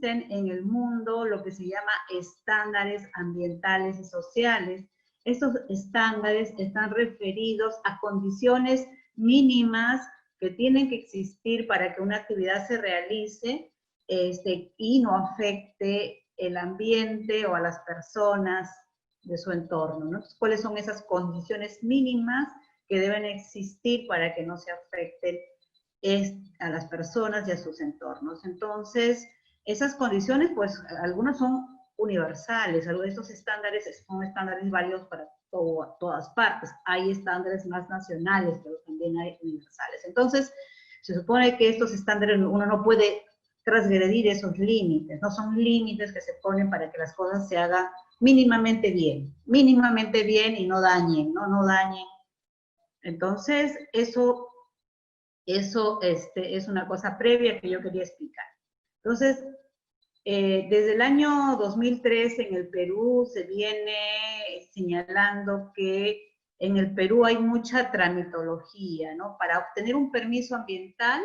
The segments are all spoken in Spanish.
existen en el mundo lo que se llama estándares ambientales y sociales. Estos estándares están referidos a condiciones mínimas que tienen que existir para que una actividad se realice y no afecte el ambiente o a las personas de su entorno, ¿no? Entonces, ¿cuáles son esas condiciones mínimas que deben existir para que no se afecten a las personas y a sus entornos? Entonces, esas condiciones, pues, algunas son universales, algunos de estos estándares son estándares válidos para todas partes. Hay estándares más nacionales, pero también hay universales. Entonces, se supone que estos estándares uno no puede transgredir esos límites, no son límites que se ponen para que las cosas se hagan mínimamente bien y no dañen, no dañen. Entonces, eso es una cosa previa que yo quería explicar. Entonces, desde el año 2003 en el Perú se viene señalando que en el Perú hay mucha tramitología, ¿no? Para obtener un permiso ambiental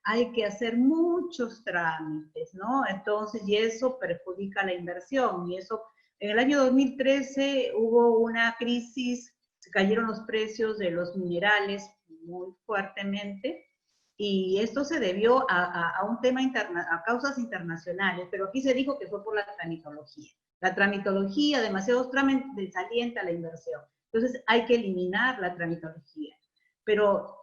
hay que hacer muchos trámites, ¿no? Entonces, y eso perjudica la inversión, y eso, en el año 2013 hubo una crisis, se cayeron los precios de los minerales muy fuertemente, y esto se debió a un tema a causas internacionales, pero aquí se dijo que fue por la tramitología. La tramitología, demasiados trámites, desalienta la inversión. Entonces hay que eliminar la tramitología. Pero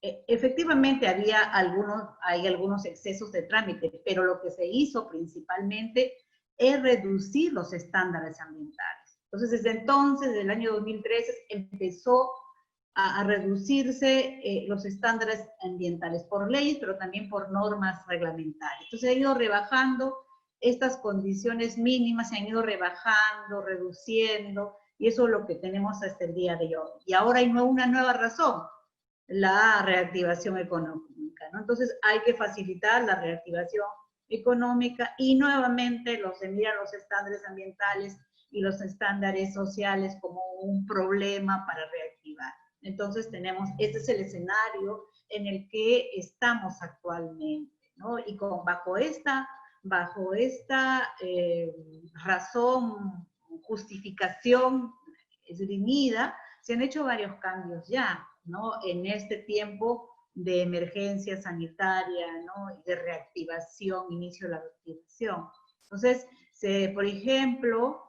efectivamente hay algunos excesos de trámite, pero lo que se hizo principalmente es reducir los estándares ambientales. Entonces, desde entonces, desde el año 2013, empezó a reducirse los estándares ambientales por leyes, pero también por normas reglamentarias. Entonces, se ha ido rebajando estas condiciones mínimas, se han ido rebajando, reduciendo, y eso es lo que tenemos hasta el día de hoy. Y ahora hay una nueva razón, la reactivación económica, ¿no? Entonces, hay que facilitar la reactivación económica y nuevamente se miran los estándares ambientales y los estándares sociales como un problema para reactivar. Entonces este es el escenario en el que estamos actualmente, ¿no? Y bajo esta razón, justificación esgrimida, se han hecho varios cambios ya, ¿no? En este tiempo de emergencia sanitaria, ¿no? De reactivación, inicio de la reactivación. Entonces, por ejemplo,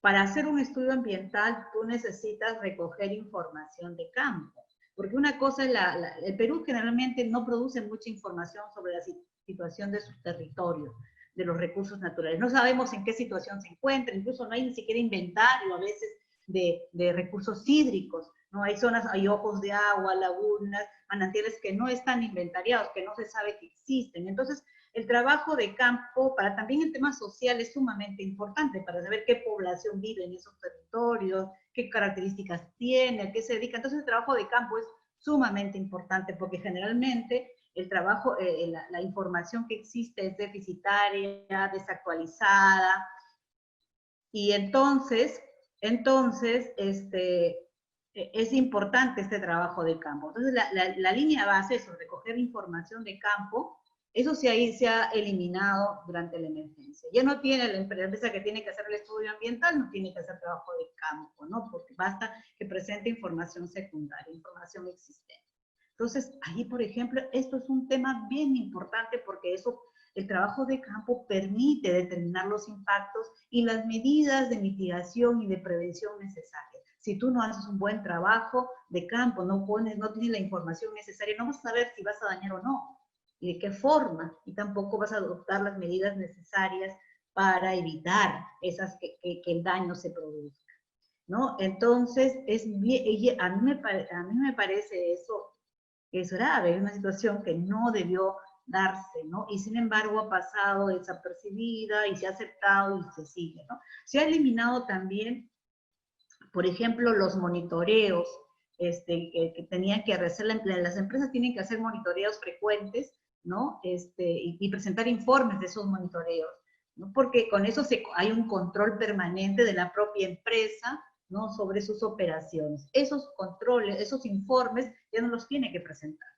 para hacer un estudio ambiental, tú necesitas recoger información de campo. Porque una cosa es el Perú generalmente no produce mucha información sobre la situación de su territorio, de los recursos naturales. No sabemos en qué situación se encuentra, incluso no hay ni siquiera inventario a veces de recursos hídricos. No hay zonas, hay ojos de agua, lagunas, manantiales que no están inventariados, que no se sabe que existen. Entonces, el trabajo de campo, también en temas sociales, es sumamente importante para saber qué población vive en esos territorios, qué características tiene, a qué se dedica. Entonces, el trabajo de campo es sumamente importante porque generalmente el trabajo, la información que existe es deficitaria, desactualizada, y entonces es importante este trabajo de campo. Entonces, la línea base es recoger información de campo. Eso se ha eliminado durante la emergencia. Ya no tiene la empresa que tiene que hacer el estudio ambiental, no tiene que hacer trabajo de campo, ¿no? Porque basta que presente información secundaria, información existente. Entonces, ahí, por ejemplo, esto es un tema bien importante porque el trabajo de campo permite determinar los impactos y las medidas de mitigación y de prevención necesarias. Si tú no haces un buen trabajo de campo, no tienes la información necesaria, no vas a saber si vas a dañar o no, y de qué forma, y tampoco vas a adoptar las medidas necesarias para evitar que el daño se produzca, ¿no? Entonces, a mí me parece eso es grave, es una situación que no debió darse, ¿no? Y sin embargo ha pasado desapercibida y se ha aceptado y se sigue, ¿no? Se ha eliminado también, por ejemplo, los monitoreos que tenían que hacer, las empresas tienen que hacer monitoreos frecuentes, ¿no? Y presentar informes de esos monitoreos, ¿no? Porque con eso hay un control permanente de la propia empresa, ¿no? Sobre sus operaciones. Esos controles, esos informes, ya no los tiene que presentar.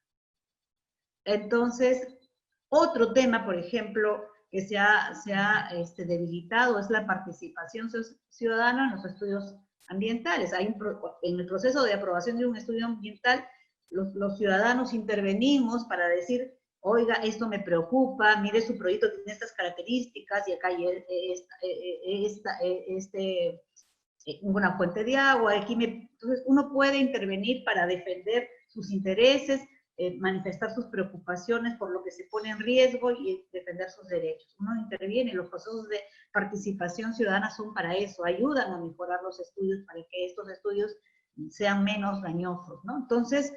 Entonces, Otro tema, por ejemplo, que se ha debilitado es la participación ciudadana en los estudios ambientales. En el proceso de aprobación de un estudio ambiental, los ciudadanos intervenimos para decir, oiga, esto me preocupa, mire, su proyecto tiene estas características y acá hay una fuente de agua. Entonces, uno puede intervenir para defender sus intereses, manifestar sus preocupaciones por lo que se pone en riesgo y defender sus derechos. Uno interviene, los procesos de participación ciudadana son para eso, ayudan a mejorar los estudios para que estos estudios sean menos dañosos, ¿no? Entonces,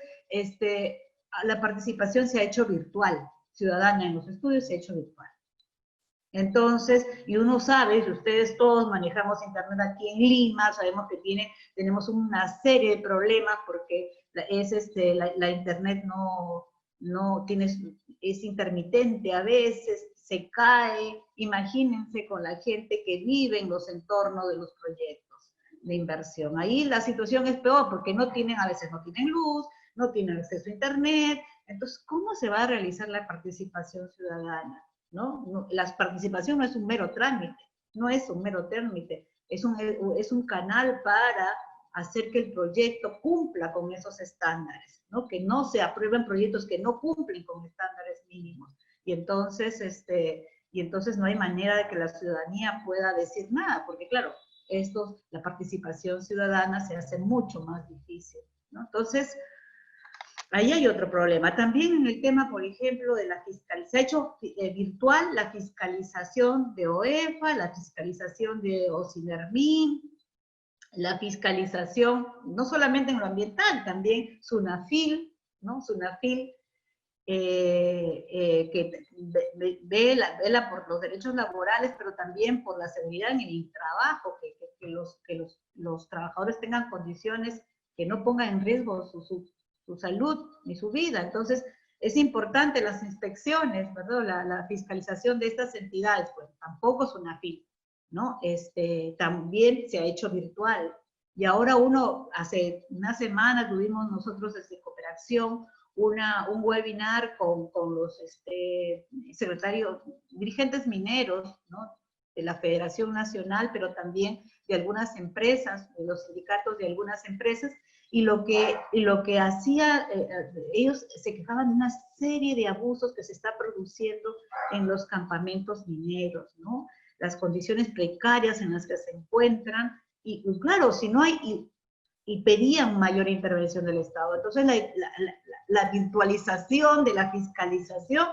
la participación se ha hecho virtual, ciudadana en los estudios se ha hecho virtual. Entonces, y uno sabe, si ustedes todos manejamos internet aquí en Lima, sabemos que tenemos una serie de problemas porque la internet es intermitente a veces, se cae. Imagínense con la gente que vive en los entornos de los proyectos de inversión. Ahí la situación es peor porque a veces no tienen luz, no tienen acceso a internet. Entonces, ¿cómo se va a realizar la participación ciudadana? ¿No? La participación no es un mero trámite, no es un mero trámite, es un canal para hacer que el proyecto cumpla con esos estándares, ¿no? Que no se aprueben proyectos que no cumplen con estándares mínimos. Y entonces no hay manera de que la ciudadanía pueda decir nada, porque claro, la participación ciudadana se hace mucho más difícil, ¿no? Entonces, ahí hay otro problema. También en el tema, por ejemplo, de la fiscalización, se ha hecho virtual la fiscalización de OEFA, la fiscalización de OSINERMIN, la fiscalización, no solamente en lo ambiental, también SUNAFIL, ¿no? SUNAFIL, que vela por los derechos laborales, pero también por la seguridad en el trabajo, que los trabajadores tengan condiciones que no pongan en riesgo su salud ni su vida. Entonces, es importante las inspecciones, ¿verdad? La fiscalización de estas entidades, pues tampoco es una FIL, ¿no? También se ha hecho virtual. Y ahora hace una semana tuvimos nosotros desde Cooperación un webinar con los secretarios, dirigentes mineros, ¿no? De la Federación Nacional, pero también de algunas empresas, de los sindicatos de algunas empresas, y lo que hacía, ellos se quejaban de una serie de abusos que se está produciendo en los campamentos mineros, ¿no? Las condiciones precarias en las que se encuentran, y claro, si no hay, y pedían mayor intervención del Estado. Entonces la virtualización de la fiscalización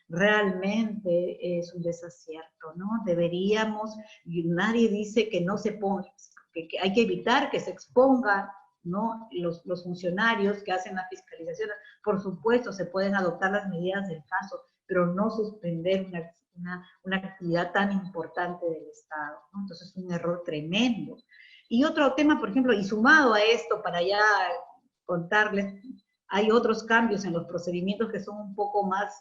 realmente es un desacierto, ¿no? Deberíamos, y nadie dice que no se ponga, que hay que evitar que se exponga, ¿no? Los funcionarios que hacen la fiscalización. Por supuesto, se pueden adoptar las medidas del caso, pero no suspender una actividad tan importante del Estado, ¿no? Entonces es un error tremendo. Y otro tema, por ejemplo, y sumado a esto, para ya contarles, hay otros cambios en los procedimientos que son un poco más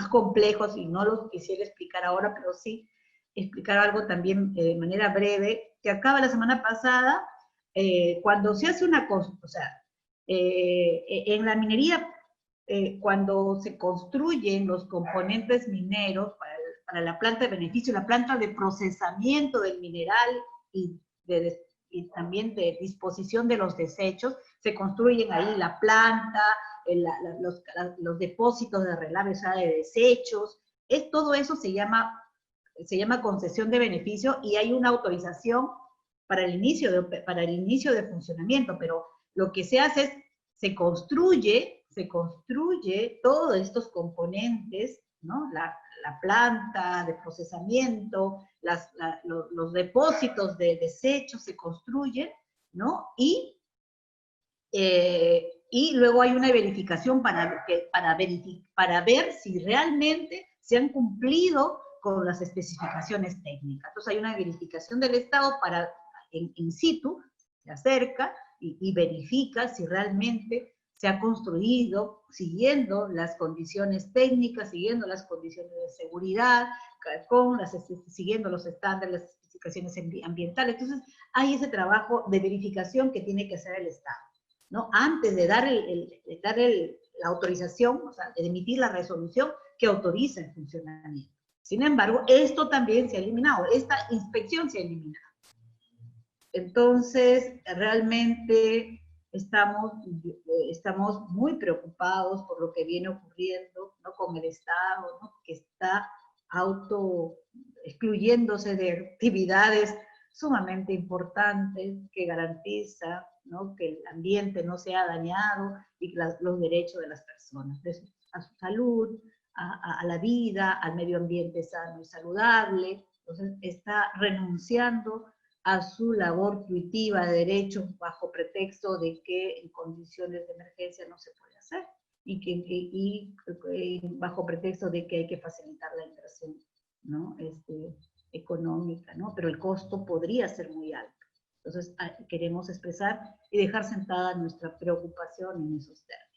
complejos y no los quisiera explicar ahora, pero sí explicar algo también de manera breve, que acaba la semana pasada, cuando se hace una cosa, o sea, en la minería, cuando se construyen los componentes mineros para la planta de beneficio, la planta de procesamiento del mineral y también de disposición de los desechos, se construyen ahí la planta, los depósitos de relave, o sea, de desechos, todo eso se llama concesión de beneficio y hay una autorización para el inicio de funcionamiento, pero lo que se hace es, se construye todos estos componentes, ¿no? La planta de procesamiento, los depósitos de desechos se construyen, ¿no? Y luego hay una verificación para ver si realmente se han cumplido con las especificaciones técnicas. Entonces hay una verificación del Estado in situ, se acerca y verifica si realmente se ha construido siguiendo las condiciones técnicas, siguiendo las condiciones de seguridad, siguiendo los estándares, las especificaciones ambientales. Entonces hay ese trabajo de verificación que tiene que hacer el Estado. ¿no? Antes de dar, la autorización, o sea, de emitir la resolución que autoriza el funcionamiento. Sin embargo, esto también se ha eliminado, esta inspección se ha eliminado. Entonces, realmente estamos muy preocupados por lo que viene ocurriendo, ¿no? Con el Estado, ¿no? Que está excluyéndose de actividades sumamente importantes que garantiza, ¿no? Que el ambiente no sea dañado y los derechos de las personas, a su salud, a la vida, al medio ambiente sano y saludable. Entonces está renunciando a su labor fruitiva de derechos bajo pretexto de que en condiciones de emergencia no se puede hacer y bajo pretexto de que hay que facilitar la inversión, ¿no? Económica, ¿no? Pero el costo podría ser muy alto. Entonces queremos expresar y dejar sentada nuestra preocupación en esos términos.